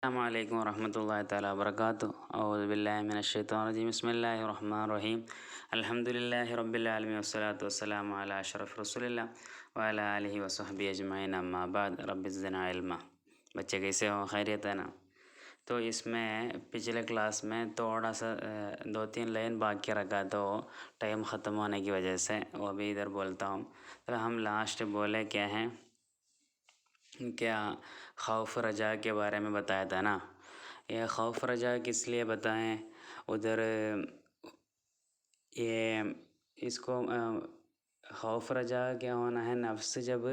السلام علیکم ورحمۃ اللہ تعالیٰ وبرکاتہ۔ اعوذ باللہ من الشیطان الرجیم، بسم اللہ الرحمن الرحیم۔ الحمد للہ رب العالمین والصلاۃ والسلام علی اشرف رسول اللہ وعلی آلہ وصحبہ اجمعین، اما بعد، رب زدنا علما۔ بچے کیسے ہو؟ خیریت ہے نا؟ تو اس میں پچھلے کلاس میں تھوڑا سا 2-3 لائن باقی رکھا، تو ٹائم ختم ہونے کی وجہ سے وہ ابھی ادھر بولتا ہوں۔ تو ہم لاسٹ بولے کیا ہیں، کیا خوف رجا کے بارے میں بتایا تھا نا۔ یہ خوف رجا کس لیے بتائیں؟ ادھر یہ اس کو خوف رجا کیا ہونا ہے، نفس جب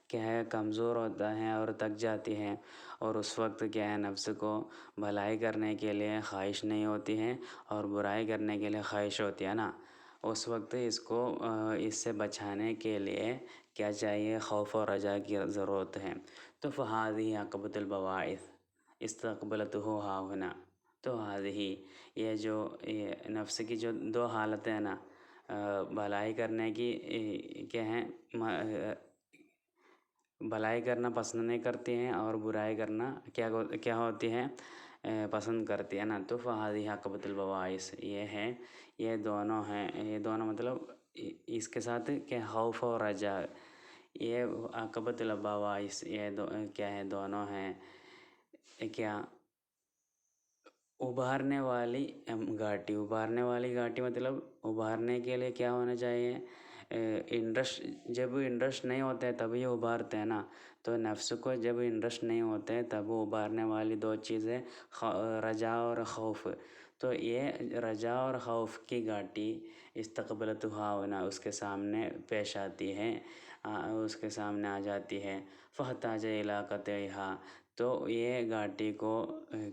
کیا ہے کمزور ہوتا ہے اور تک جاتی ہے، اور اس وقت کیا ہے نفس کو بھلائی کرنے کے لیے خواہش نہیں ہوتی ہے اور برائی کرنے کے لیے خواہش ہوتی ہے نا، اس وقت اس کو اس سے بچانے کے لیے کیا چاہیے؟ خوف و رجا کی ضرورت ہے۔ تو فہذہ عقبۃ البواعث استقبلتہ ہا ہنا۔ تو ہذہ، یہ جو نفس کی جو 2 حالتیں ہیں نا، بھلائی کرنے کی کیا ہیں، بھلائی کرنا پسند نہیں کرتی ہیں اور برائی کرنا کیا ہوتی ہے، پسند کرتی ہے نا۔ تو فہذہ عقبۃ البواعث، یہ ہے، یہ دونوں ہیں، یہ دونوں مطلب اس کے ساتھ کیا خوف و رجا، یہ عقبۃ البواعث، یہ کیا ہے دونوں ہیں کیا ابھارنے والی گھاٹی۔ ابھارنے والی گھاٹی مطلب ابھارنے کے لیے کیا ہونا چاہیے؟ انٹرسٹ، جب انٹرسٹ نہیں ہوتا ہے تب یہ ابھارتے ہیں نا، تو نفس کو جب انٹرسٹ نہیں ہوتا ہے تب وہ ابھارنے والی 2 چیزیں رجا اور خوف۔ تو یہ رجا اور خوف کی گھاٹی استقبلتہ ہنا، اس کے سامنے پیش آتی ہے، اس کے سامنے آ جاتی ہے۔ فاحتاج الی قطعہا، تو یہ گھاٹی کو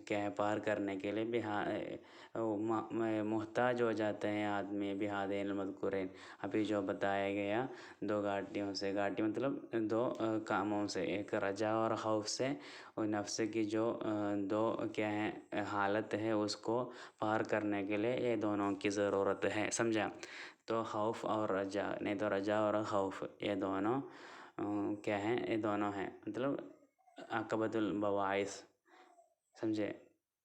کیا پار کرنے کے لیے محتاج ہو جاتے ہیں آدمی بہذین المذکورین، ابھی جو بتایا گیا 2 گھاٹیوں سے۔ گھاٹی مطلب 2 کاموں سے، ایک رجا اور خوف سے، اور نفس کی جو 2 کیا ہے حالت ہے اس کو پار کرنے کے لیے یہ دونوں کی ضرورت ہے، سمجھا؟ تو خوف اور رجا، نہیں تو رجا اور خوف، یہ دونوں کیا ہیں، یہ دونوں ہیں مطلب عقبۃ البواعث، سمجھے؟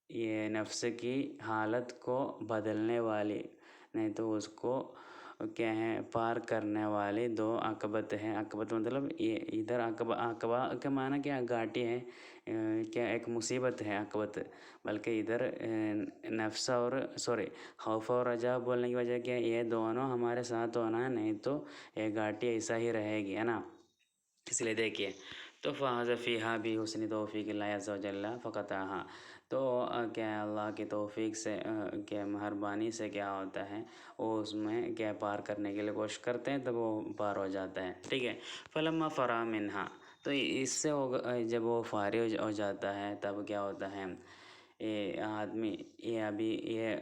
یہ نفس کی حالت کو بدلنے والی، نہیں تو اس کو کیا ہے پار کرنے والی 2 عقبت ہیں۔ عقبت مطلب یہ ادھر عقبہ کا معنی کیا، گھاٹی ہے، کیا ایک مصیبت ہے عقبت، بلکہ ادھر نفس اور خوف اور رجا بولنے کی وجہ کیا ہے، یہ دونوں ہمارے ساتھ ہونا ہے، نہیں تو یہ گھاٹی ایسا ہی رہے گی، ہے نا۔ اس لیے دیکھیے، تو فاز فیہا بحسن توفیق اللہ عز و جل فقطعہا، تو کیا اللہ کی توفیق سے، کیا مہربانی سے کیا ہوتا ہے، وہ اس میں کیا پار کرنے کے لیے کوشش کرتے ہیں، تب وہ پار ہو جاتا ہے، ٹھیک ہے۔ فلما فرغ منہا، تو اس سے جب وہ فارغ ہو جاتا ہے تب کیا ہوتا ہے، یہ آدمی یہ ابھی یہ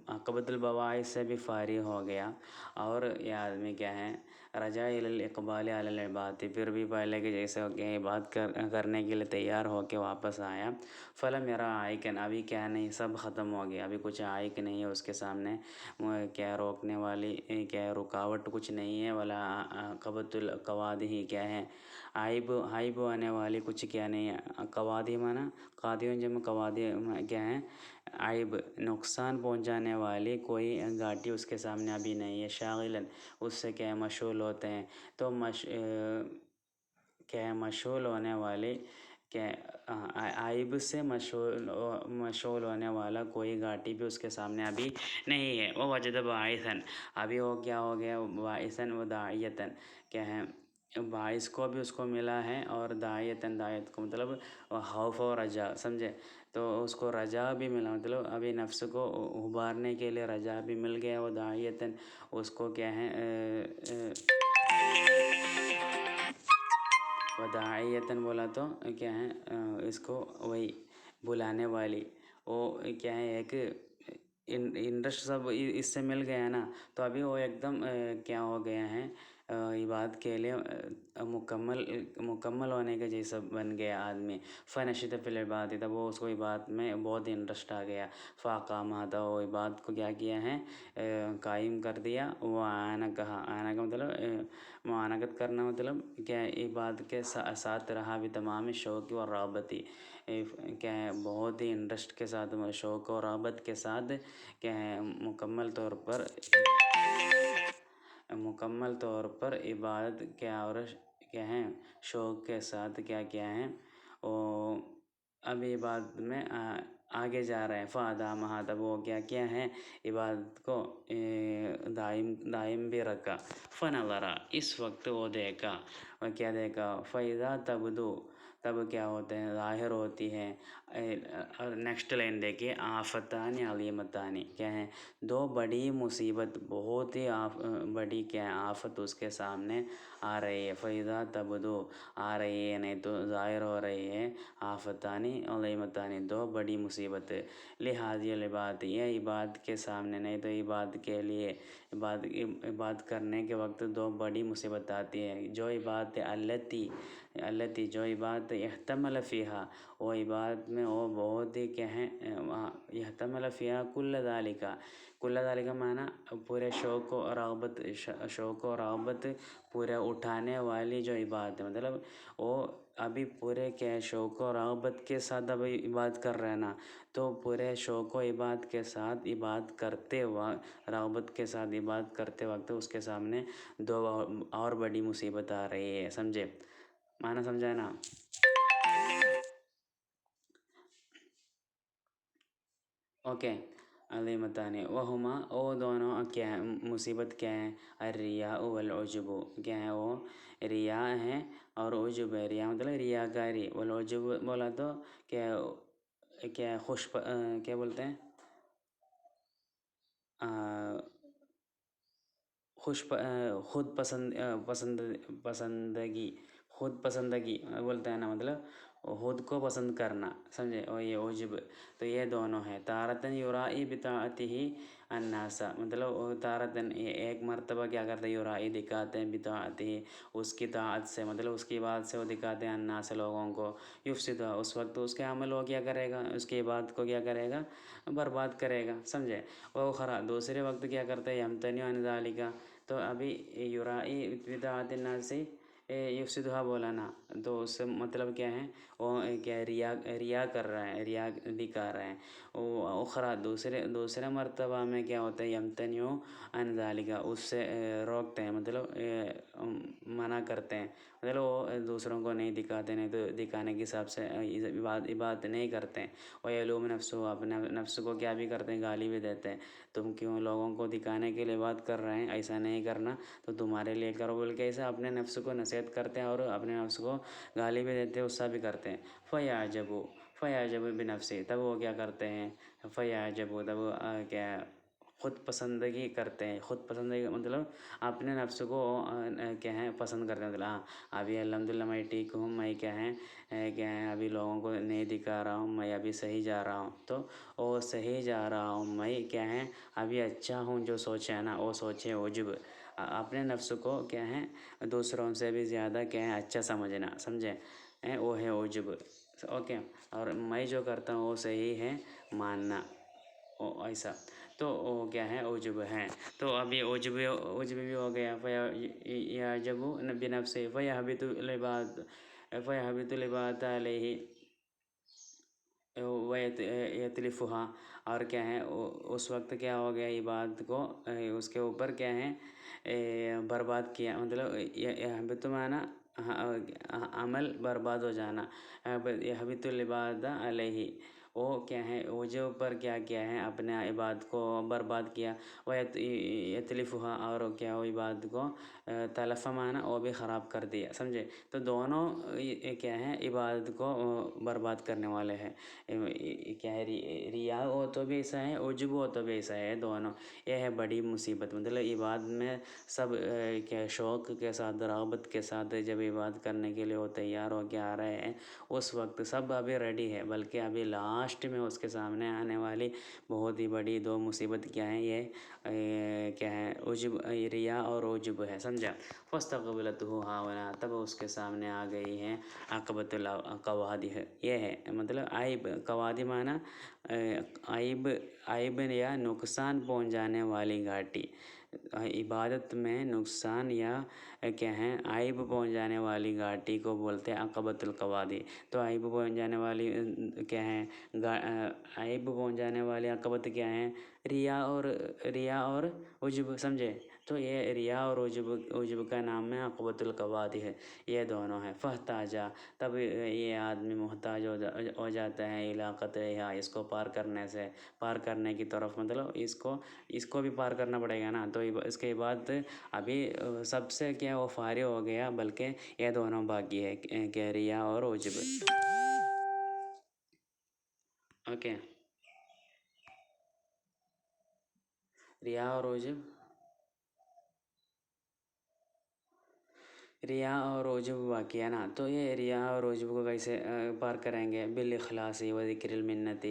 عقبۃ البواعث سے بھی فارغ ہو گیا، اور یہ آدمی کیا ہے رجا الی الاقبال علی العبادۃ، پھر بھی پہلے کے جیسے ہو کے عبادت کرنے کے لیے تیار ہو کے واپس آیا۔ فلم یرا عائقا، ابھی کیا نہیں، سب ختم ہو گیا، ابھی کچھ عائق نہیں ہے اس کے سامنے، کیا روکنے والی، کیا رکاوٹ کچھ نہیں ہے، ولا عقبۃ القوادح، کیا ہے عیب آنے والی کچھ کیا نہیں ہے۔ قوادح معنی قادیوں جمع قوادح کیا ہے عیب، نقصان پہنچانے والی کوئی گھاٹی اس کے سامنے ابھی نہیں ہے۔ شاغلاً، اس سے کیا ہے مشغول ہوتے ہیں، تو کیا ہے مشغول ہونے والی، کیا عیب سے مشغول ہونے والا کوئی گھاٹی بھی اس کے سامنے ابھی نہیں ہے۔ وہ وجد باعثاً، ابھی وہ کیا ہو گیا باعثاً و داعیتاً، کیا ہے باعث کو بھی اس کو ملا ہے، اور داعیتاً، داعیت کو مطلب خوف و رجا، سمجھے؟ تو اس کو رجا بھی ملا، مطلب ابھی نفس کو ابھارنے کے لیے رجا بھی مل گیا، وہ داعیتاً، اس کو کیا ہے وداعیتاً بولا تو کیا ہے اس کو وہی بلانے والی، وہ کیا ہے ایک انٹرسٹ سب اس سے مل گیا ہے نا، تو ابھی وہ ایک دم کیا ہو گیا ہے عبادت کے لیے مکمل ہونے کا جیسا بن گیا آدمی. فنشط فی العبادت، تب وہ اس کو عبادت میں بہت انٹرسٹ آ گیا. فاقامہ، تو وہ عبادت کو کیا کیا ہے، قائم کر دیا. وہ آنا کہا، آنا کا مطلب معانقت کرنا، مطلب کیا عبادت کے ساتھ رہا بھی تمام شوق و رغبتی، کیا ہے بہت ہی انٹرسٹ کے ساتھ، شوق و رغبت کے ساتھ کیا ہے مکمل طور پر عبادت کیا اور کیا ہے شوق کے ساتھ کیا کیا ہے وہ اب عبادت میں آگے جا رہے ہیں. فادامہ، تب وہ کیا کیا ہے عبادت کو دائم بھی رکھا. فنظرا، اس وقت وہ دیکھا، اور کیا دیکھا، فَإِذَا تَبْدُو، تب کیا ہوتے ہیں، ظاہر ہوتی ہے. نیکسٹ لائن دیکھیے، آفتان عظیمتان، کیا ہیں دو بڑی مصیبت، بہت ہی بڑی کیا ہے آفت اس کے سامنے آ رہی ہے. فَإِذَا تَبْدُو، آ رہی ہے نہیں تو ظاہر ہو رہی ہے. آفتان عظیمتان، دو بڑی مصیبت. لہٰذا العبادت، یہ عبادت کے سامنے نہیں تو عبادت کے لیے، عبادت کرنے کے وقت دو بڑی مصیبت آتی ہے. جو عبادت التی جو عبادت احتمل فیہا، وہ عبادت میں وہ بہت ہی کیا ہے، احتمل فیہا کل ذالک معنی پورے شوق و رغبت پورے اٹھانے والی جو عبادت ہے، مطلب وہ ابھی پورے کیا شوق و رغبت کے ساتھ ابھی عبادت کر رہے ہیں نا، تو پورے شوق و عبادت کے ساتھ عبادت کرتے وقت، رغبت کے ساتھ عبادت کرتے وقت اس کے سامنے دو اور بڑی مصیبت آ رہی ہے. سمجھے معنی، سمجھا نا. اوکے. عظیمتان وہما، وہ دونوں کیا ہیں مصیبت، کیا ہیں الریا والعجب، کیا ہیں وہ ریا ہیں اور عجب ہے. ریا مطلب ریاکاری، والعجب بولا تو کیا کیا بولتے ہیں، خود پسندگی بولتے ہیں نا، مطلب خود کو پسند کرنا. سمجھے، اور یہ عجب، تو یہ دونوں ہیں. تارتن یرائی بطاعتہ الناس، مطلب تارتن ایک مرتبہ کیا کرتے ہیں، یرائی دکھاتے ہیں، بطاعتہ اس کی طاعت سے، مطلب اس کی عبادت سے وہ دکھاتے ہیں الناس لوگوں کو. یفسد، اس وقت اس کے عمل وہ کیا کرے گا، اس کی عبادت کو کیا کرے گا، برباد کرے گا. سمجھے. وأخرى، دوسرے وقت کیا کرتے ہیں، یمتنع عن ذلك، تو ابھی یرائی بطاعت الناس سے یفسدها بولا نا، تو اس سے مطلب کیا ہے، وہ کیا ریا کر رہے ہیں، ریا دکھا رہے ہیں. اخرى، دوسرے مرتبہ میں کیا ہوتا ہے، یمتنع عن ذلك، اس سے روکتے ہیں، مطلب منع کرتے ہیں، مطلب وہ دوسروں کو نہیں دکھاتے، نہیں تو دکھانے کے حساب سے عبادت نہیں کرتے ہیں. ویلوم نفسہ، اپنے نفس کو کیا بھی کرتے ہیں، گالی بھی دیتے ہیں. تم کیوں لوگوں کو دکھانے کے لیے بات کر رہے ہیں، ایسا نہیں کرنا، تو تمہارے لیے کرو بول کے ایسا اپنے نفس کو نصیحت کرتے ہیں، اور اپنے نفس کو گالی بھی دیتے ہیں، غصہ بھی کرتے ہیں. فیعجب بنفسہ، تب وہ کیا کرتے ہیں، فیعجب، تب کیا خود پسندگی کرتے ہیں. خود پسندگی مطلب اپنے نفس کو کیا ہے پسند کرتے ہیں، مطلب ابھی الحمدللہ میں ٹھیک ہوں، میں کیا ہے ابھی لوگوں کو نہیں دکھا رہا ہوں، میں ابھی صحیح جا رہا ہوں، تو وہ صحیح جا رہا ہوں، میں کیا ہے ابھی اچھا ہوں، جو سوچے ہے نا وہ سوچے عجب. اپنے نفس کو کیا ہے دوسروں سے بھی زیادہ کیا ہے اچھا سمجھنا. سمجھے، وہ ہے عجب. اوکے. اور میں جو کرتا ہوں وہ صحیح ہے ماننا، ایسا، تو وہ کیا ہے عجب ہے. تو ابھی عجب بھی ہو گیا. فیعجب بنفسہ فیہبط العبادۃ علیہ ویتلفها، اور کیا ہے اس وقت کیا ہو گیا، عبادت کو اس کے اوپر کیا ہے برباد کیا، مطلب یحبط معنی عمل برباد ہو جانا. یحبط العبادۃ علیہ، وہ کیا ہے وجہ پر کیا کیا ہے اپنے عبادت کو برباد کیا. یتلفها، اور کیا وہ عبادت کو تلف معنی وہ بھی خراب کر دیا. سمجھے. تو دونوں کیا ہے عبادت کو برباد کرنے والے ہیں. کیا ہے ریا ہو تو بھی ایسا ہے، عجب ہو تو بھی ایسا ہے، دونوں یہ ہے بڑی مصیبت. مطلب عبادت میں سب کیا شوق کے ساتھ، رغبت کے ساتھ جب عبادت کرنے کے لیے وہ تیار ہو کے آ رہے ہیں، اس وقت سب ابھی ریڈی ہے، بلکہ ابھی لاسٹ میں اس کے سامنے آنے والی بہت ہی بڑی دو مصیبت کیا ہیں، یہ کیا ہے، عجب، ریا اور عجب ہے، سمجھا. فاستقبلته ہاونا، تب اس کے سامنے آ گئی ہے عقبۃ القوادح، یہ ہے مطلب عیب. قوادح معنی عیب یا نقصان پہنچانے والی گھاٹی. عبادت میں نقصان یا کیا ہے، عیب پہنچانے والی گھاٹی کو بولتے ہیں عقبۃ القوادح. تو عیب پہنچانے والی کیا ہے، عیب پہنچانے والی عقبت کیا ہے، ریا اور عجب، سمجھے. تو یہ ریا اور عجب کا نام ہے عقبۃ القوادح ہے، یہ دونوں ہیں. فاحتاجا، تب یہ آدمی محتاج ہو جاتا ہے قطعہا، اس کو پار کرنے کی طرف، مطلب اس کو بھی پار کرنا پڑے گا نا. تو اس کے بعد ابھی سب سے کیا وہ فارغ ہو گیا، بلکہ یہ دونوں باقی ہے کہ ریا اور عجب. اوکے، ریا اور عجب، ریا اور عجب باقی ہے نا. تو یہ ریا اور عجب کو کیسے پار کریں گے؟ بالاخلاص و ذکر المنت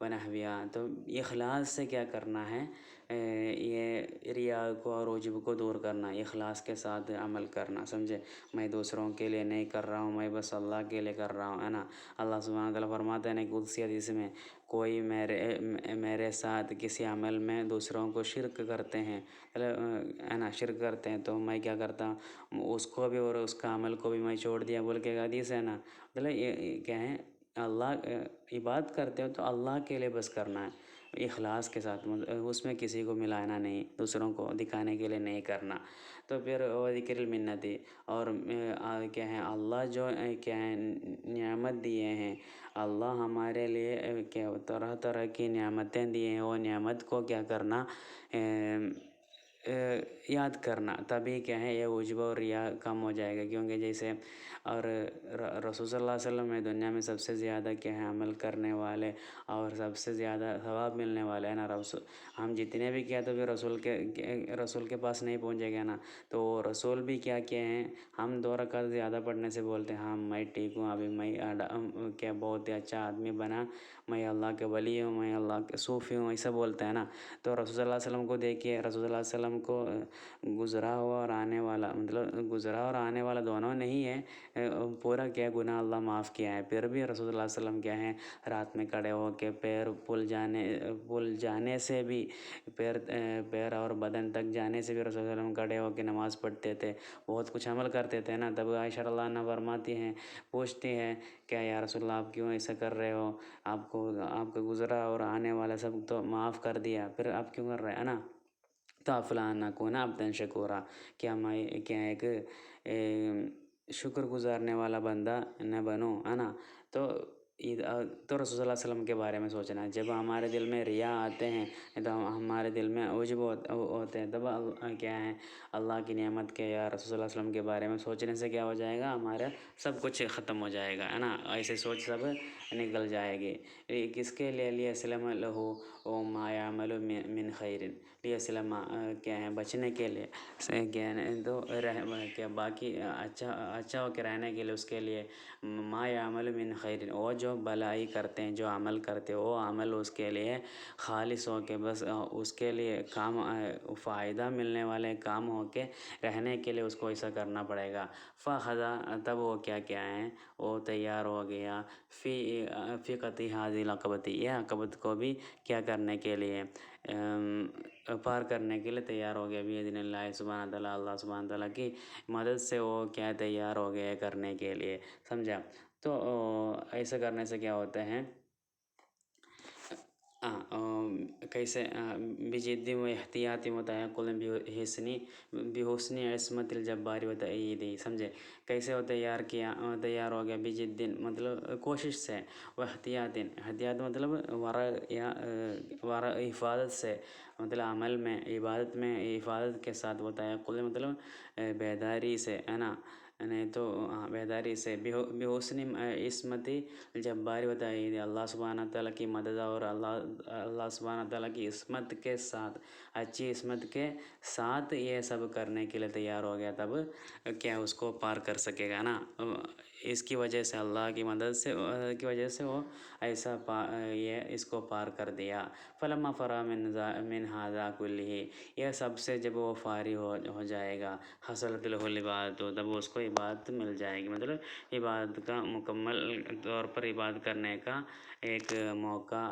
و نحویہ. تو اخلاص سے کیا کرنا ہے، یہ ریا کو اور عجب کو دور کرنا، اخلاص کے ساتھ عمل کرنا، سمجھے. میں دوسروں کے لیے نہیں کر رہا ہوں، میں بس اللہ کے لیے کر رہا ہوں، ہے نا. اللہ سبحانہ وتعالیٰ فرماتے ہیں قدسی حدیث میں، کوئی میرے ساتھ کسی عمل میں دوسروں کو شرک کرتے ہیں، ہے نا، شرک کرتے ہیں، تو میں کیا کرتا ہوں، اس کو بھی اور اس کا عمل کو بھی میں چھوڑ دیا، بول کے حدیث ہے نا. مطلب یہ کیا ہے، اللہ عبادت کرتے ہو تو اللہ کے لیے بس کرنا ہے، اخلاص کے ساتھ، اس میں کسی کو ملانا نہیں، دوسروں کو دکھانے کے لیے نہیں کرنا. تو پھر ذکر المنت، اور کیا ہے، اللہ جو کیا ہے نعمت دیے ہیں، اللہ ہمارے لیے کیا طرح طرح کی نعمتیں دیے ہیں، وہ نعمت کو کیا کرنا، یاد کرنا. تبھی کیا ہے، یہ عجب اور ریا کم ہو جائے گا. کیونکہ جیسے اور رسول صلی اللہ علیہ وسلم میں دنیا میں سب سے زیادہ کیا ہے عمل کرنے والے اور سب سے زیادہ ثواب ملنے والے ہیں نا. ہم جتنے بھی کیا تو پھر رسول کے پاس نہیں پہنچے گا نا. تو رسول بھی کیا ہیں، ہم 2 رکعت زیادہ پڑھنے سے بولتے ہیں ہاں میں ٹھیک ہوں، ابھی میں کیا بہت ہی اچھا آدمی بنا، میں اللہ کے ولی ہوں، میں اللہ کے صوفی ہوں، ایسا بولتے ہیں نا. تو رسول صلی اللہ علیہ وسلم کو دیکھیے، رسول صلی اللہ علیہ وسلم کو گزرا ہوا اور آنے والا، مطلب گزرا اور آنے والا دونوں نہیں ہے، پورا کیا گناہ اللہ معاف کیا ہے. پھر بھی رسول اللہ علیہ وسلم کیا ہے، رات میں کھڑے ہو کے پیر پھول جانے سے بھی، پیر اور بدن تک جانے سے بھی رسول اللہ علیہ وسلم کھڑے ہو کے نماز پڑھتے تھے، بہت کچھ عمل کرتے تھے نا. تب عائشہ رضی اللہ عنہا فرماتی ہیں، پوچھتی ہیں کیا یا رسول اللہ آپ کیوں ایسا کر رہے ہو، آپ کا گزرا اور آنے والا سب تو معاف کر دیا، پھر آپ کیوں کر رہے ہیں نا. تو افلا ان اکون عبدا شکورا، کیا میں کیا ایک شکر گزارنے والا بندہ نہ بنوں، ہے نا. تو رسول صلی اللہ علیہ وسلم کے بارے میں سوچنا ہے. جب ہمارے دل میں ریا آتے ہیں تو ہمارے دل میں عجب ہوتے ہیں، تب کیا ہے اللہ کی نعمت کے یا رسول صلی اللہ علیہ وسلم کے بارے میں سوچنے سے کیا ہو جائے گا، ہمارا سب کچھ ختم ہو جائے گا، ہے نا. ایسے سوچ سب نکل جائے گی. کس کے لیے لیسلم لہو او ما یعمل من خیر، لیسلم کیا ہے بچنے کے لیے، تو کیا باقی اچھا ہو کے رہنے کے لیے، اس کے لیے ما یعمل من خیر، وہ جو بھلائی کرتے ہیں، جو عمل کرتے ہیں، وہ عمل اس کے لیے خالص ہو کے، بس اس کے لیے کام فائدہ ملنے والے کام ہو کے رہنے کے لیے اس کو ایسا کرنا پڑے گا. فخذا، تب وہ کیا ہیں، وہ تیار ہو گیا، فی قطع هذه العقبۃ، یہ عقبت کو بھی کیا کرنے کے لیے، پار کرنے کے لیے تیار ہو گیا. باذن اللہ سبحانہ تعالیٰ، اللہ سبحانہ تعالیٰ کی مدد سے وہ کیا تیار ہو گئے کرنے کے لیے، سمجھا. تو ایسا کرنے سے کیا ہوتا ہے، کیسے بجد و احتیاط متعقل بحسن عصمت الجبار و تأییدی، سمجھے. کیسے وہ تیار ہو گیا، بجد مطلب کوشش سے، وہ احتیاط مطلب ورع حفاظت سے، مطلب عمل میں، عبادت میں حفاظت کے ساتھ، وہ تیقل مطلب بیداری سے، ہے نا. نہیں تو بیداری سے، بحسن عصمت الجبار و تأیید، اللہ سبحانہ تعالیٰ کی مدد اور اللہ سبحانہ تعالیٰ کی عصمت کے ساتھ، اچھی عصمت کے ساتھ یہ سب کرنے کے لیے تیار ہو گیا، تب کیا اس کو پار کر سکے گا نا. اس کی وجہ سے اللہ کی مدد سے کی وجہ سے وہ ایسا یہ اس کو پار کر دیا۔ فلما فرغ من ھذا کلہ، یہ سب سے جب وہ فارغ ہو جائے گا، حصلت لہ العبادۃ، تب اس کو عبادت مل جائے گی، مطلب عبادت کا مکمل طور پر عبادت کرنے کا ایک موقع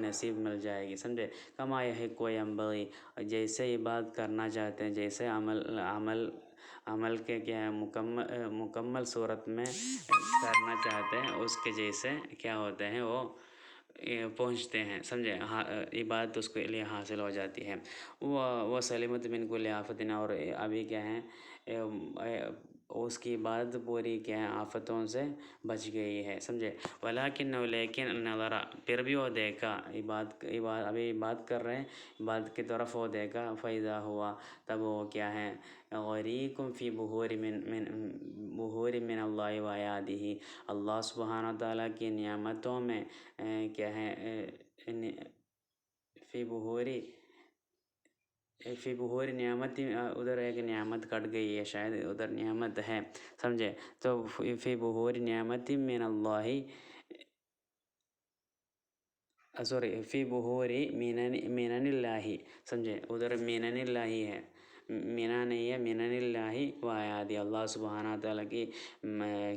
نصیب مل جائے گی، سمجھے؟ کما یحق و ینبغی، جیسے عبادت کرنا چاہتے ہیں، جیسے عمل کے کیا ہے مکمل صورت میں کرنا چاہتے ہیں، اس کے جیسے کیا ہوتے ہیں وہ پہنچتے ہیں، سمجھے؟ عبادت اس کے لیے حاصل ہو جاتی ہے۔ وہ سلمت من کل آفت، اور ابھی کیا ہے اس کی عبادت پوری کیا ہے آفتوں سے بچ گئی ہے، سمجھے؟ لیکن نظر، پھر بھی وہ دیکھا، ابھی عبادت کر رہے ہیں، عبادت کی طرف وہ دیکھا، فیضا ہوا، تب وہ کیا ہے غریق فی بحور من اللہ و آیاتہ، اللہ سبحانہ تعالیٰ کی نعمتوں میں کیا ہے فی بحور نعمت، ادھر ایک نعمت کٹ گئی ہے شاید، ادھر نعمت ہے، سمجھے؟ تو فی بحور نعمت من اللہ، فی بحور منن اللہ، سمجھے؟ ادھر منن اللہ ہے، مینا نہیں ہے، منن اللہ و آیات، اللہ سبحانہ تعالیٰ کی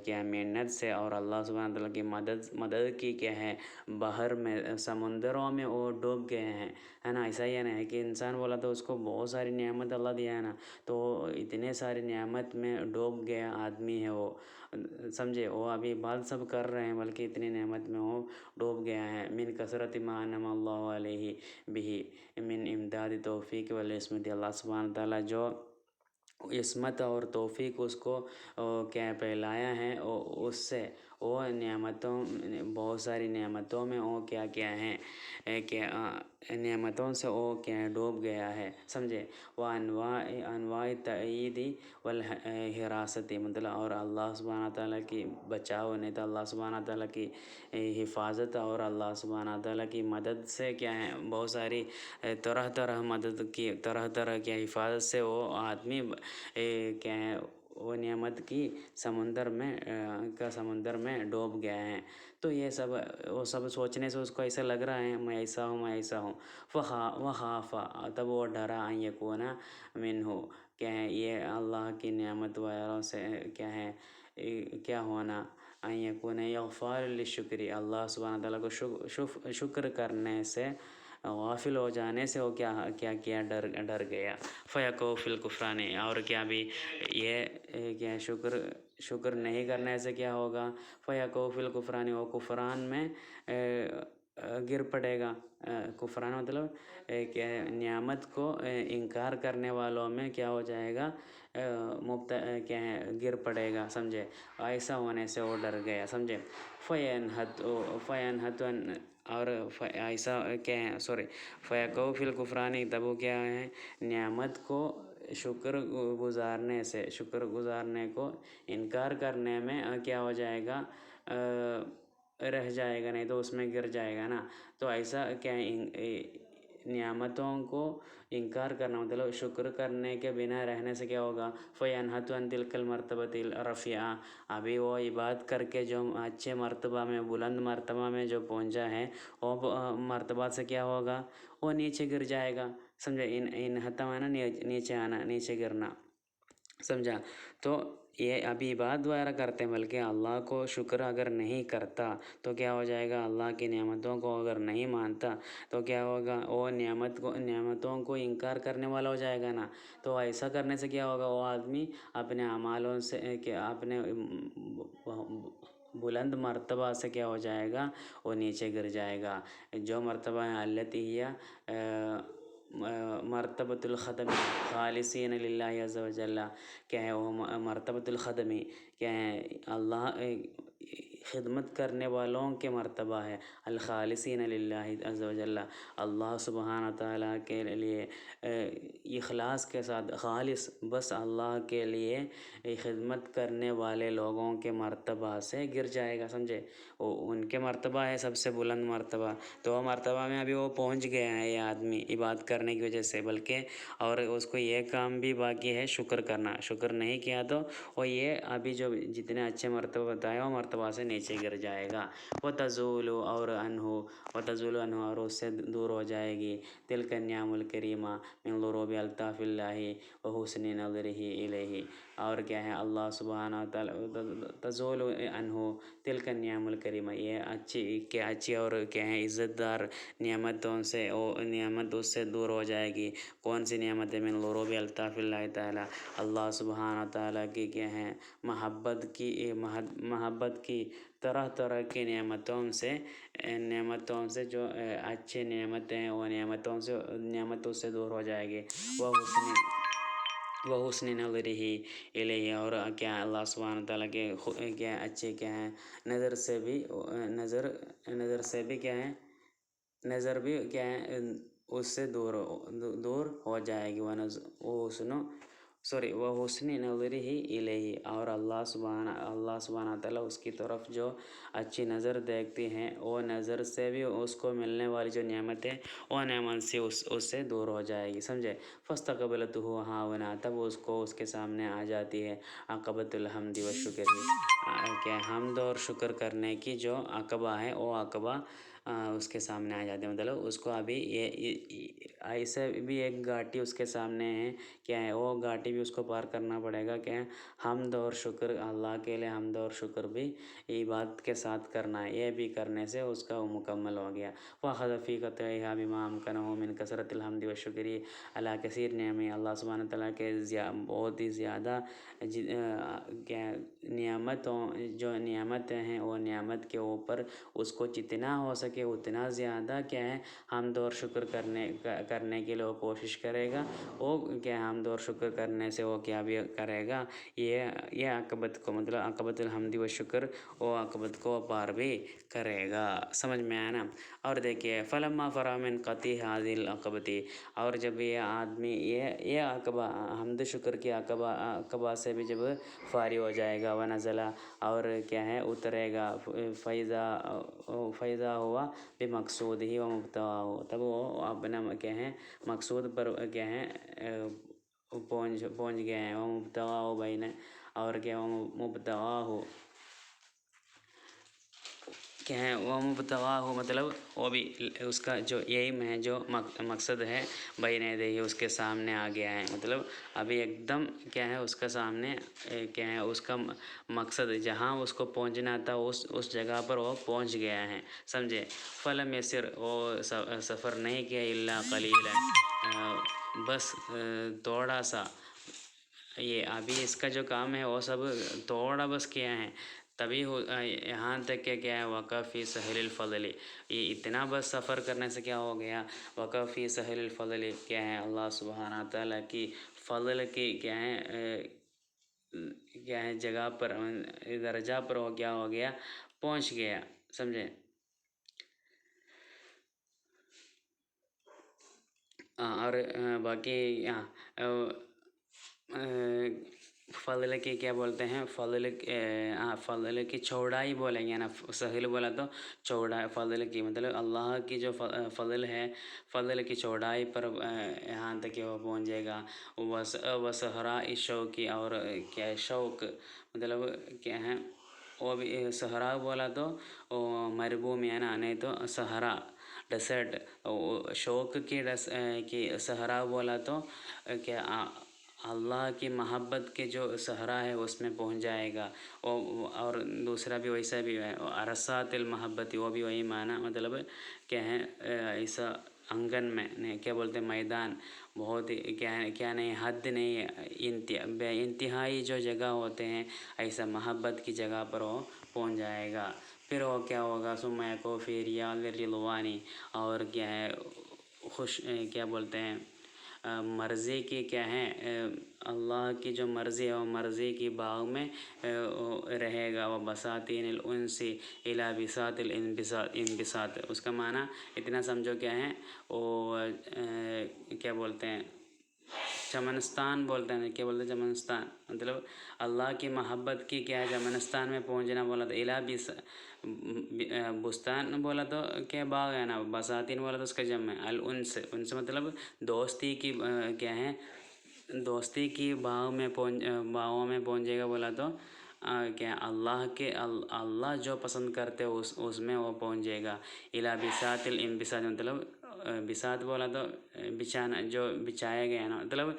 کیا منت سے اور اللہ سبحانہ تعالیٰ کی مدد کی کیا ہے بحر میں، سمندروں میں وہ ڈوب گئے ہیں، ہے نا؟ ایسا ہی ہے نا کہ انسان بولا تو اس کو بہت ساری نعمت اللہ دیا ہے نا، تو اتنے ساری نعمت میں ڈوب گیا آدمی ہے وہ، سمجھے؟ وہ ابھی بات سب کر رہے ہیں، بلکہ اتنی نعمت میں وہ ڈوب گیا ہے، من کثرت ما انعم اللہ علیہ بہ من امداد توفیق والعصمت، اللہ سبحانہ تعالیٰ جو عصمت اور توفیق اس کو کیا پہلایا ہے، اس سے وہ نعمتوں، بہت ساری نعمتوں میں وہ کیا ہیں کہ نعمتوں سے وہ کیا ڈوب گیا ہے، سمجھے؟ وہ انواع تائید والحراست، مطلب اور اللہ سبحانہ تعالیٰ کی بچاؤ، نہیں تو اللہ سبحانہ تعالیٰ کی حفاظت اور اللہ سبحانہ تعالیٰ کی مدد سے کیا ہے بہت ساری طرح مدد کی، طرح کی حفاظت سے وہ آدمی کیا ہے وہ نعمت کی سمندر میں ڈوب گیا ہے۔ تو یہ سب وہ سب سوچنے سے اس کو ایسا لگ رہا ہے میں ایسا ہوں، وخاف، تب وہ ڈرا، ان یکون منہ، کیا ہے یہ اللہ کی نعمت وغیرہ سے کیا ہے کیا ہونا، ان یکون یغفال للشکر، اللہ سبحانہ تعالیٰ کو شکر کرنے سے غافل ہو جانے سے وہ کیا ڈر گیا، فیقع فی الکفران، اور کیا بھی یہ کیا شکر نہیں کرنے سے کیا ہوگا، فیقع فی الکفران، وہ کفران میں گر پڑے گا، کفران مطلب کہ نعمت کو انکار کرنے والوں میں کیا ہو جائے گا، کیا ہے گر پڑے گا، سمجھے؟ ایسا ہونے سے وہ ڈر گیا، سمجھے؟ فینحت، اور ایسا کیا ہے فیقع فی الکفران، تب وہ کیا ہے نعمت کو شکر گزارنے کو انکار کرنے میں کیا ہو جائے گا، رہ جائے گا، نہیں تو اس میں گر جائے گا نا۔ تو ایسا کیا نعمتوں کو انکار کرنا مطلب شکر کرنے کے بنا رہنے سے کیا ہوگا، فینحت عن تلک المرتبۃ الرفیعہ، ابھی وہ عبادت کر کے جو اچھے مرتبہ میں، بلند مرتبہ میں جو پہنچا ہے، وہ مرتبہ سے کیا ہوگا، وہ نیچے گر جائے گا، سمجھے؟ انحت مانا نیچے آنا، نیچے گرنا، سمجھا؟ تو یہ ابھی عبادت وغیرہ کرتے ہیں، بلکہ اللہ کو شکر اگر نہیں کرتا تو کیا ہو جائے گا، اللہ کی نعمتوں کو اگر نہیں مانتا تو کیا ہوگا، وہ نعمتوں کو انکار کرنے والا ہو جائے گا نا۔ تو ایسا کرنے سے کیا ہوگا، وہ آدمی اپنے اعمالوں سے کہ اپنے بلند مرتبہ سے کیا ہو جائے گا، وہ نیچے گر جائے گا، جو مرتبہ ہے التی ہے مرتبۃ الختم خالصین للہ عز وجل، کیا ہے وہ مرتبۃ الختم، کیا ہے اللہ خدمت کرنے والوں کے مرتبہ ہے، الخالصین للہ عز و جل، اللہ سبحانہ تعالیٰ کے لیے اخلاص کے ساتھ خالص بس اللہ کے لیے خدمت کرنے والے لوگوں کے مرتبہ سے گر جائے گا، سمجھے؟ ان کے مرتبہ ہے سب سے بلند مرتبہ، تو وہ مرتبہ میں ابھی وہ پہنچ گیا ہے یہ آدمی عبادت کرنے کی وجہ سے، بلکہ اور اس کو یہ کام بھی باقی ہے شکر کرنا، شکر نہیں کیا تو وہ یہ ابھی جو جتنے اچھے مرتبہ بتایا وہ مرتبہ سے نیچے گر جائے گا۔ وَتَزُولُ اور عنہ وَتَزُولُ عنہ اور اس سے دور ہو جائے گی، تِلْكَ النِّعَمُ الْكَرِيمَةُ مِنْ ضُرُوبِ أَلْطَافِ اللہِ وَحُسْنِ نَظْرِهِ إِلَيْهِ، اور کیا ہے اللہ سبحانہ تعالیٰ تزول عنہ تِلْكَ النِّعَمُ الْكَرِيمَةُ، یہ اچھی اور کیا ہے عزت دار نعمتوں سے، نعمت اس سے دور ہو جائے گی۔ کون سی نعمت ہے؟ من ضروب الطاف اللہ تعالیٰ، اللہ سبحانہ تعالیٰ کی کیا ہے محبت کی طرح طرح کی نعمتوں سے جو اچھی نعمتیں ہیں وہ نعمتوں سے دور ہو جائے گی۔ وہ حسن نظرہ الیہ، اور کیا اللہ سبحانہ تعالیٰ کے کیا اچھے کیا ہیں نظر سے بھی کیا ہے نظر بھی کیا ہے اس سے دور ہو جائے گی۔ وہ حسن نظرہ الیہ، اور اللہ سبحانہ تعالیٰ اس کی طرف جو اچھی نظر دیکھتی ہیں وہ نظر سے بھی اس کو ملنے والی جو نعمت ہے وہ نعمت سے اس سے دور ہو جائے گی، سمجھے؟ فاستقبلته ہاہنا، تب اس کو اس کے سامنے آ جاتی ہے عقبۃ الحمد والشکر، کہ حمد اور شکر کرنے کی جو عقبہ ہے وہ عقبہ اس کے سامنے آ جاتے ہیں، مطلب اس کو ابھی ایسے بھی ایک گھاٹی اس کے سامنے ہے، کیا ہے وہ گھاٹی بھی اس کو پار کرنا پڑے گا، کہ حمد اور شکر اللہ کے لیے حمد اور شکر بھی عبادت کے ساتھ کرنا ہے، یہ بھی کرنے سے اس کا مکمل ہو گیا۔ وَأَخَذَ فِي قَطْعِهَا بِمَا أَمْكَنَهُ مِنْ كَثْرَةِ الْحَمْدِ وَالشُّكْرِ عَلَىٰ كَثِيرِ نِعَمِهِ، اللہ سبحانہ تعالیٰ کے بہت ہی زیادہ جو نعمتیں ہیں وہ نعمت کے اوپر اس کو جتنا ہو سکے اتنا زیادہ کیا ہے حمد اور شکر کرنے کے لیے وہ کوشش کرے گا، وہ کیا حمد اور شکر کرنے سے وہ کیا بھی کرے گا، یہ عقبت کو مطلب عقبۃ الحمد والشکر، وہ عقبت کو پار بھی کرے گا، سمجھ میں آیا نا؟ اور دیکھیے فلما فرغ من قطع هذه العقبۃ، اور جب یہ آدمی یہ عقبہ حمد شکر کی عقبہ سے بھی جب فارغ ہو جائے گا، ونزل اور کیا ہے اترے گا، فیضا ہوا بمقصود ہی و مبتغاہ، تب وہ اپنا کیا ہے مقصود پر کیا ہے پہنچ گئے ہیں، وہ مبتغاہ بین، اور کیا وہ مبتغاہ کیا ہے وہ مبتغاہ مطلب وہ بھی اس کا جو ایم ہے، جو مقصد ہے بین یدیہ اس کے سامنے آ گیا ہے، مطلب ابھی ایک دم کیا ہے اس کا سامنے کیا ہے اس کا مقصد جہاں اس کو پہنچنا تھا اس جگہ پر وہ پہنچ گیا ہے، سمجھے؟ فلم یسر، وہ سفر نہیں کیا، الا قلیلا، بس تھوڑا سا، یہ ابھی اس کا جو کام ہے وہ سب تھوڑا بس کیا ہے، تبھی یہاں تک کہ کیا ہے وقع فی سہل الفضل، یہ اتنا بس سفر کرنے سے کیا ہو گیا، وقع فی سہل الفضل، کیا ہے اللہ سبحانہ تعالیٰ کی فضل کی کیا ہے جگہ پر درجہ پر وہ کیا ہو گیا پہنچ گیا، سمجھے؟ اور باقی فضل کی کیا بولتے ہیں، فضل کی چوڑائی بولیں گے نا، سہل بولا تو چوڑائی، فضل کی مطلب اللہ کی جو فضل ہے، فضل کی چوڑائی پر یہاں تک کہ وہ پہنچ جائے گا، وصحراء الشوق، اور کیا شوق مطلب کیا ہے وہ بھی صحرا بولا تو مربوم ہے نا، نہیں تو صحرا ڈیسرٹ، شوق کی صحرا بولا تو کیا اللہ کی محبت کے جو صحرا ہے اس میں پہنچ جائے گا، اور دوسرا بھی ویسا بھی ہے عرصات المحبت، وہ بھی وہی معنی مطلب کیا ہے ایسا انگن میں کیا بولتے ہیں میدان، بہت ہی کیا نہیں حد نہیں، بے انتہائی جو جگہ ہوتے ہیں ایسا محبت کی جگہ پر وہ پہنچ جائے گا، پھر وہ کیا ہوگا ثم یکون فی ریاض الرضوان، اور کیا ہے کیا بولتے ہیں مرضی کی کیا ہے اللہ کی جو مرضی ہے وہ مرضی کی باغ میں رہے گا. وہ بساتین الانس الی بساط الانبساط. اس کا معنی اتنا سمجھو کیا ہے وہ کیا بولتے ہیں چمنستان بولتے ہیں. کیا بولتے ہیں چمنستان مطلب اللہ کی محبت کی کیا ہے چمنستان میں پہنچنا بولا تو الی بستان بولا تو کیا باغ ہے نا. بساتین بولا تو اس کا جمع ہے الانس. انس مطلب دوستی کی کیا ہے دوستی کی باغوں میں پہنچے گا بولا تو کیا اللہ کے اللہ جو پسند کرتے اس میں وہ پہنچ جائے گا. الی بساط الانبساط مطلب بساط بولا تو بچھانا جو بچھایا گیا نا. مطلب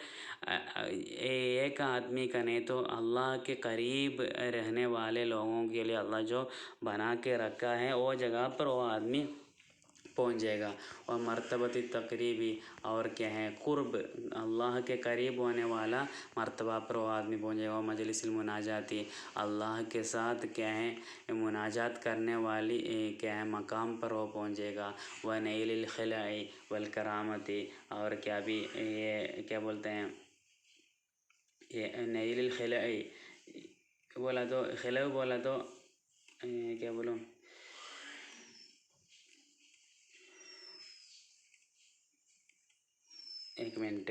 ایک آدمی کا نہیں تو اللہ کے قریب رہنے والے لوگوں کے لیے اللہ جو بنا کے رکھا ہے وہ جگہ پر وہ آدمی پہنچ جائے گا. اور مرتبۃ تقریبی اور کیا ہے قرب اللہ کے قریب ہونے والا مرتبہ پر وہ آدمی پہنچ جائے گا. اور مجلس المناجاتی اللہ کے ساتھ کیا ہے مناجات کرنے والی کیا ہے مقام پر وہ پہنچ جائے گا. ونیل الخلع والکرامتی اور کیا بھی یہ کیا بولتے ہیں یہ نیل الخلع بولا تو خلع بولا تو کیا بولوں ایک منٹ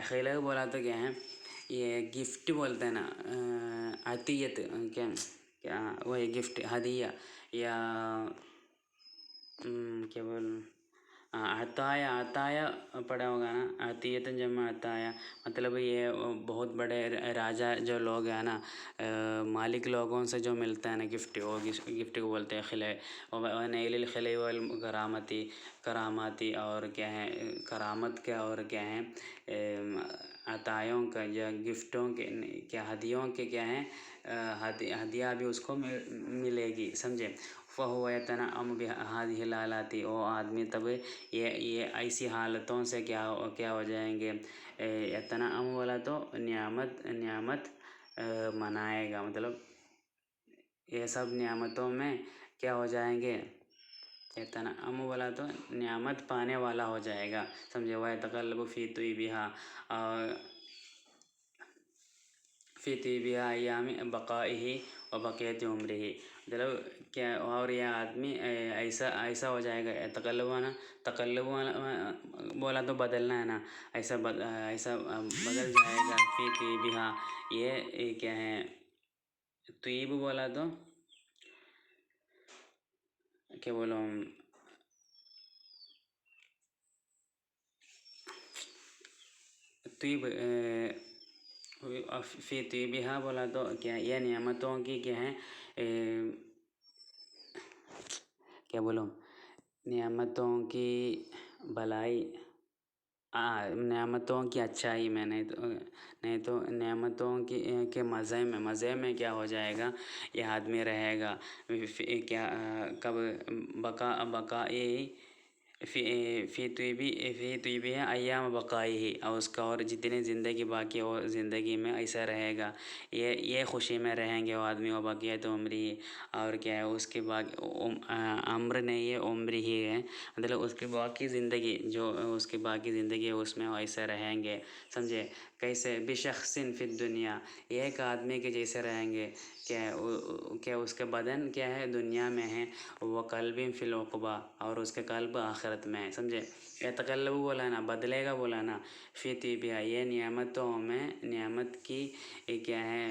خلع بولا تو کیا ہے یہ گفٹ بولتے ہیں نا عطیت کیا کیا وہی گفٹ ہدیہ یا کیا بولوں عطایا پڑا ہوگا نا. عطیت جمع عطایا مطلب یہ بہت بڑے راجا جو لوگ ہیں نا مالک لوگوں سے جو ملتا ہے نا گفٹ وہ گفٹ کو بولتے ہیں خلع. نیل الخلع والکرامتی کراماتی اور کیا ہے کرامت کے اور کیا ہے عطایوں کا یا گفٹوں کے کیا ہدیوں کے کیا ہیں ہدیہ بھی اس کو ملے گی سمجھے. فہو یتنعم بہذہ الحالات وہ آدمی تب یہ ایسی حالتوں سے کیا ہو جائیں گے یتنعم بولا تو نعمت منائے گا. مطلب یہ سب نعمتوں میں کیا ہو جائیں گے یتنعم بولا تو نعمت پانے والا ہو جائے گا سمجھے. ویتقلب فی طیبہا اور فی طیبہا ایام بقائہ و بقیت عمرہ. مطلب کیا اور یہ آدمی ایسا ہو جائے گا تقلب بولا تو بدلنا ہے نا. ایسا بدل جائے گا فی طیبہا. یہ کیا ہے طیب بولا تو کیا بولوں طیب فی طیبہا بولا تو کیا یہ نعمتوں کی کیا ہے کیا بولوں نعمتوں کی بھلائی نعمتوں کی اچھائی میں نہیں تو نعمتوں کے مزے میں کیا ہو جائے گا یہ آدمی رہے گا. کیا کب بقائی فی طیبہ ایام بقائہ اور اس کا اور جتنی زندگی باقی وہ زندگی میں ایسا رہے گا. یہ خوشی میں رہیں گے وہ آدمی. و بقیت عمری اور کیا ہے اس کے عمر نہیں ہے عمر ہی ہے مطلب اس کی باقی زندگی جو اس کی باقی زندگی ہے اس میں وہ ایسے رہیں گے سمجھے. کیسے بشخص فی الدنیا ایک آدمی کے جیسے رہیں گے کیا اس کا بدن کیا ہے دنیا میں ہے. وہ قلب فی العقبہ اور اس کے قلب آخرت میں ہے سمجھے. یتقلب بولا نا بدلے گا بولا نا فی طیبہا یہ نعمتوں میں نعمت کی کیا ہے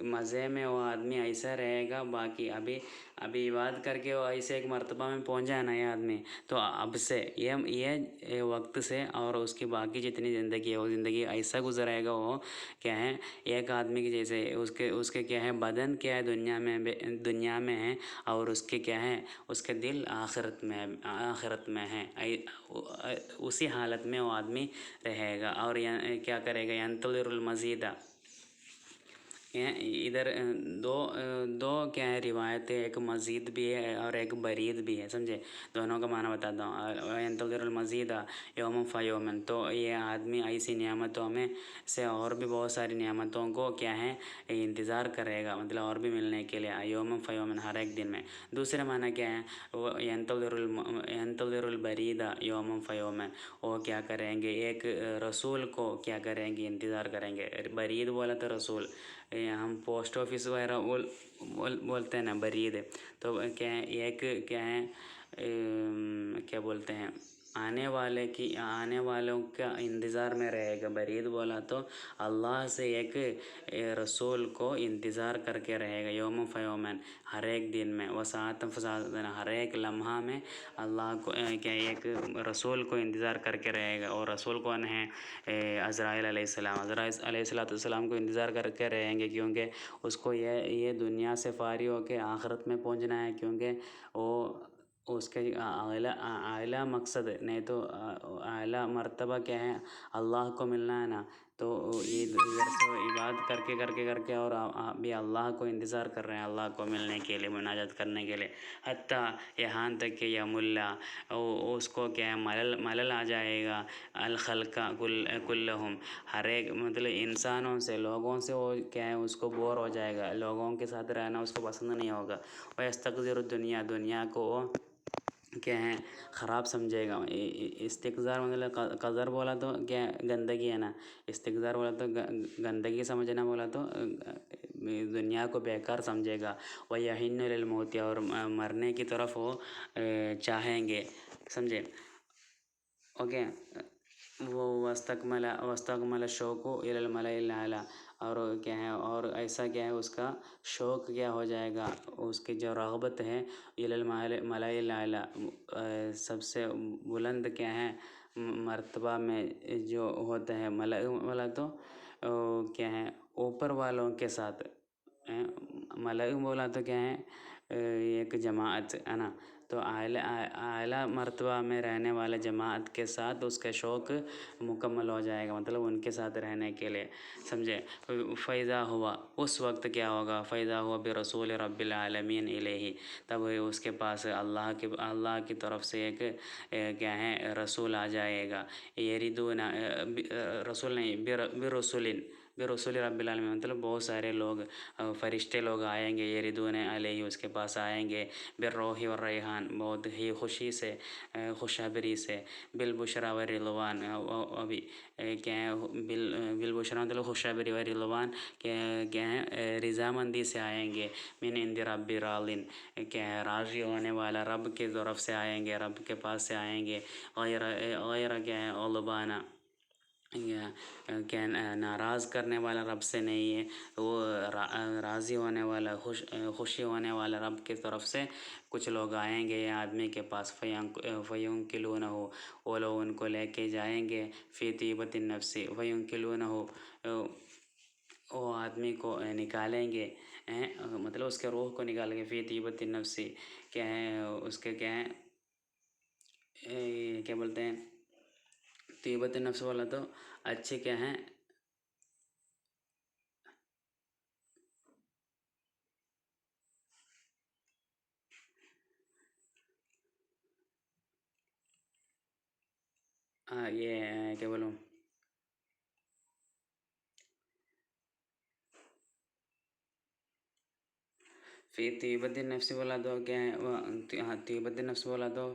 مزے میں وہ آدمی ایسا رہے گا. باقی ابھی عبادت کر کے وہ ایسے ایک مرتبہ میں پہنچ جائے نا یہ آدمی تو اب سے یہ وقت سے اور اس کی باقی جتنی زندگی ہے وہ زندگی ایسا گزرے گا وہ کیا ہے ایک آدمی کی جیسے اس کے کیا ہے بدن کیا ہے دنیا میں ہے اور اس کے کیا ہے اس کے دل آخرت میں ہے. اسی حالت میں وہ آدمی رہے گا اور کیا کرے گا ینتظر المزید ادھر دو دو کیا ہے روایتیں، ایک مزید بھی ہے اور ایک برید بھی ہے، سمجھے؟ دونوں کا معنی بتاتا ہوں. ينتظر المزید یوم فیومن، تو یہ آدمی ایسی نعمتوں میں سے اور بھی بہت ساری نعمتوں کو کیا ہے انتظار کرے گا، مطلب اور بھی ملنے کے لیے، یوم فیومن ہر ایک دن میں. دوسرے معنی کیا ہے؟ وہ ينتظر البرید یوم فیومن، وہ کیا کریں گے؟ ایک رسول کو کیا کریں گے؟ انتظار کریں گے. برید بولا تو رسول، ہم پوسٹ آفس وغیرہ بولتے ہیں نا برید. تو کیا ہے ایک کیا ہے کیا بولتے ہیں، آنے والوں کا انتظار میں رہے گا. برید بولا تو اللہ سے ایک رسول کو انتظار کر کے رہے گا یوم فیومن، ہر ایک دن میں، وساعتاً فساعتاً، ہر ایک لمحہ میں اللہ کو کیا ایک رسول کو انتظار کر کے رہے گا. اور رسول کون ہے؟ عزرائیل علیہ السلام. عزرائیل علیہ السلام کو انتظار کر کے رہیں گے، کیونکہ اس کو یہ دنیا سے فارغ ہو کے آخرت میں پہنچنا ہے، کیونکہ وہ اس کے اعلیٰ مقصد نہیں تو اعلیٰ مرتبہ کیا ہے؟ اللہ کو ملنا ہے نا. تو ادھر سے عبادت کر کے اور بھی اللہ کو انتظار کر رہے ہیں، اللہ کو ملنے کے لیے، مناجات کرنے کے لیے. حتیٰ یہاں تک کہ یا ملا، اس کو کیا ہے ملل آ جائے گا. الخلق کلہم، ہر ایک مطلب انسانوں سے، لوگوں سے وہ کیا ہے اس کو بور ہو جائے گا، لوگوں کے ساتھ رہنا اس کو پسند نہیں ہوگا. وَيَسْتَقْذِرُ الدُّنْيَا، دنیا کو وہ کیا ہے خراب سمجھے گا. استقذار مطلب قذر بولا تو کیا گندگی ہے نا، استقذار بولا تو گندگی سمجھنا، بولا تو دنیا کو بیکار سمجھے گا. وَيَحِنُّ لِلْمَوْتِ، اور مرنے کی طرف وہ چاہیں گے، سمجھے؟ اوکے. وہ واستکمل الشوق الی الملأ الاعلیٰ، اور کیا ہے اور ایسا کیا ہے اس کا شوق کیا ہو جائے گا، اس کی جو رغبت ہے الی الملأ الاعلیٰ، سب سے بلند کیا ہے مرتبہ میں جو ہوتا ہے. ملأ تو کیا ہے اوپر والوں کے ساتھ. ملأ بولا تو کیا ہے ایک جماعت ہے نا. تو اعلیٰ مرتبہ میں رہنے والے جماعت کے ساتھ اس کا شوق مکمل ہو جائے گا، مطلب ان کے ساتھ رہنے کے لیے، سمجھے؟ فَإِذَا ہوا، اس وقت کیا ہوگا؟ فَإِذَا ہوا بِرَسُولِ رَبِّ الْعَالَمِينَ إِلَيْهِ، تب اس کے پاس اللہ کی طرف سے ایک کیا ہے رسول آ جائے گا. یریدون، رسول نہیں، برسول رب العالمین، مطلب بہت سارے لوگ، فرشتے لوگ آئیں گے. یریدون علیہ، اس کے پاس آئیں گے. بالروح والریحان، بہت ہی خوشی سے، خوشخبری سے. بالبشریٰ والرضوان، ابھی کیا ہے بالبشریٰ مطلب خوشخبری، والرضوان کیا ہے رضامندی سے آئیں گے. من عند رب راضٍ، کیا ہے راضی ہونے والا رب کی طرف سے آئیں گے، رب کے پاس سے آئیں گے. غیر کیا ہے غضبان، کیا ناراض کرنے والا رب سے نہیں ہے، وہ راضی ہونے والا، خوشی ہونے والا رب کی طرف سے کچھ لوگ آئیں گے آدمی کے پاس. فَيُنْكِلُونَهُ، وہ لوگ ان کو لے کے جائیں گے. فِي طِيبَةِ النَّفْسِ، فَيُنْكِلُونَهُ، وہ آدمی کو نکالیں گے، مطلب اس کے روح کو نکالیں گے. فِي طِيبَةِ النَّفْسِ، کیا ہے اس کے کیا ہے کیا بولتے ہیں، طیبت نفس والا تو اچھے کیا ہیں، یہ کیا بولوں، فی طیبت نفس بولا تو کیا ہے، طیبت نفس بولا تو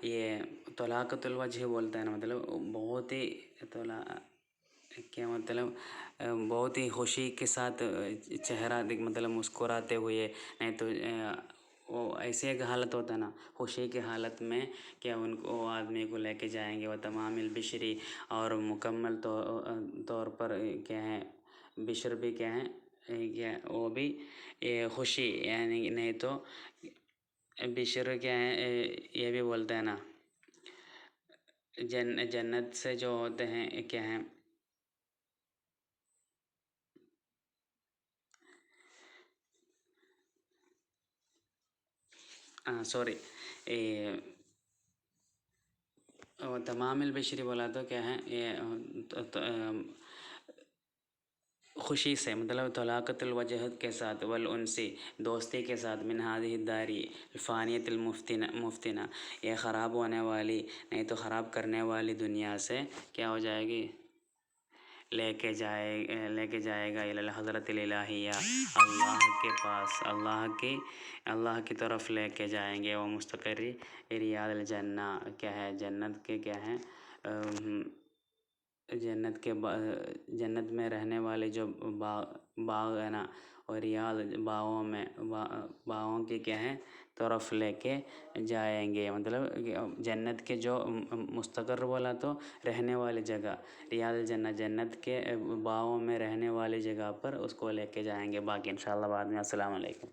یہ طلاقۃ الوجہ بولتا ہے نا، مطلب بہت ہی کیا مطلب بہت ہی خوشی کے ساتھ چہرہ مطلب مسکراتے ہوئے، نہیں تو وہ ایسے ایک حالت ہوتا ہے نا خوشی کی حالت میں، کیا ان کو آدمی کو لے کے جائیں گے. وہ تمام البشری، اور مکمل طور پر کیا ہے بشر بھی کیا ہے وہ بھی خوشی، یعنی نہیں تو بشر کیا ہے یہ بھی بولتے ہیں نا جنت سے جو ہوتے ہیں کیا ہیں سوری، تمام البشری بولا تو کیا ہے یہ خوشی سے، مطلب طلاقت الوجہت کے ساتھ، والانسی دوستی کے ساتھ، من هذه الدار الفانیت المفتنہ یہ خراب ہونے والی، نہیں تو خراب کرنے والی دنیا سے کیا ہو جائے گی، لے کے جائے گا الی الحضرت الالہیہ، اللہ کے پاس، اللہ کی طرف لے کے جائیں گے، وہ مستقری ریاض الجنہ کیا ہے، جنت کے کیا ہیں، جنت میں رہنے والے جو باغ ہے نا، اور ریاض باغوں کی کیا ہے طرف لے کے جائیں گے، مطلب جنت کے جو مستقر بولا تو رہنے والی جگہ، ریاض الجنہ جنت کے باغوں میں رہنے والی جگہ پر اس کو لے کے جائیں گے، باقی انشاءاللہ بعد میں۔ السلام علیکم۔